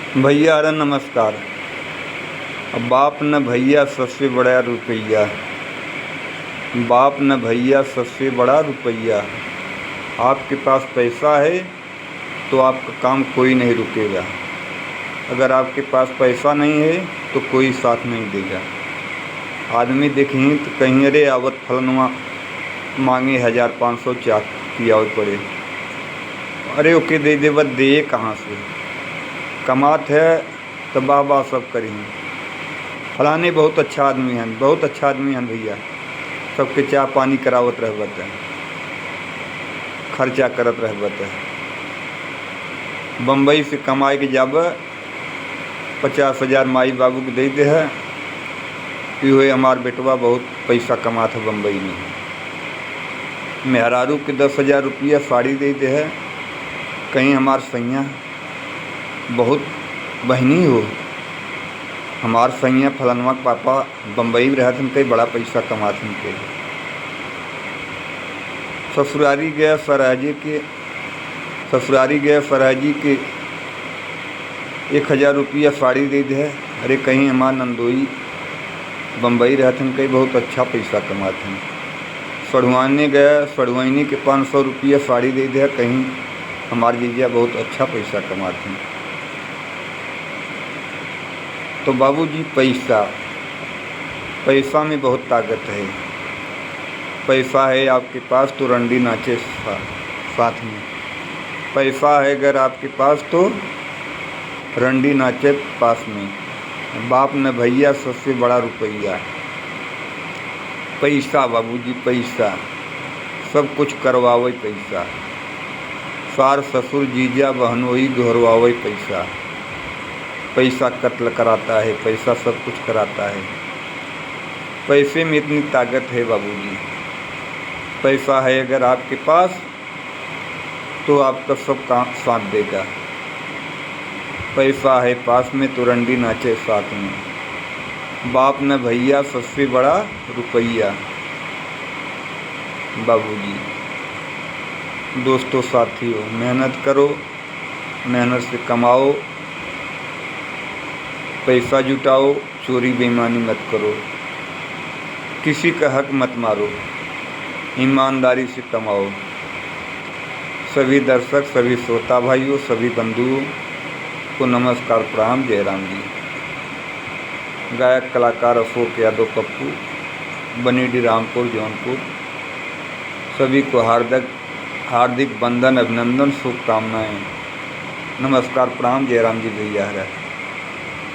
भैया अरे नमस्कार। अब बाप न भैया सबसे बड़ा रुपया, बाप न भैया सबसे बड़ा रुपया। आपके पास पैसा है तो आपका काम कोई नहीं रुकेगा। अगर आपके पास पैसा नहीं है तो कोई साथ नहीं देगा। आदमी देखें तो कहीं अरे आवत फलनवा मांगे 1500 चाक पिया पड़े, अरे ओके दे दे, बस दे कहाँ से। कमात है तो बाबा सब करी। फलाने बहुत अच्छा आदमी हैं, बहुत अच्छा आदमी हैं भैया। सबके चाय पानी करावत रहबत है, खर्चा करत रहबत है। बम्बई से कमाए के जब 50,000 माई बाबू के दे दे है कि हुए हमार बेटवा बहुत पैसा कमात है बम्बई में। मेहरारू के 10,000 रुपया साड़ी दे दे है। कहीं हमार सैया बहुत बहनी हो, हमार सैया फलनवा के पापा बम्बई में रहते हैं, कई बड़ा पैसा कमाते हैं। ससुरारी गया फराजी के 1,000 रुपया साड़ी दे दे। अरे कहीं हमार नंदोई बम्बई रहते हैं, कई बहुत अच्छा पैसा कमाते हैं। सड़ुआने गया, सड़ुआनी के 500 रुपया साड़ी दे दे। कहीं हमार जीजा बहुत अच्छा पैसा कमाते हैं। तो बाबूजी पैसा में बहुत ताकत है। पैसा है आपके पास तो रंडी नाचे साथ में। पैसा है अगर आपके पास तो रंडी नाचे पास में। बाप न भैया सबसे बड़ा रुपया। पैसा बाबूजी पैसा, सब कुछ करवावे पैसा। सार ससुर जीजा बहनोई घरवावे पैसा। पैसा कत्ल कराता है, पैसा सब कुछ कराता है। पैसे में इतनी ताकत है बाबूजी। पैसा है अगर आपके पास तो आपका सब काम साथ देगा। पैसा है पास में तो रंडी नाचे साथ में। बाप न भैया सबसे बड़ा रुपया। बाबूजी दोस्तों साथियों, मेहनत करो, मेहनत से कमाओ, पैसा जुटाओ, चोरी बेईमानी मत करो, किसी का हक मत मारो, ईमानदारी से कमाओ। सभी दर्शक, सभी श्रोता भाइयों, सभी बंधुओं को नमस्कार, प्रणाम, जय राम जी। गायक कलाकार अशोक यादव पप्पू, बनीडी रामपुर जौनपुर। सभी को हार्दिक वंदन, अभिनंदन, शुभकामनाएँ। नमस्कार, प्रणाम, जय राम जी भैया है।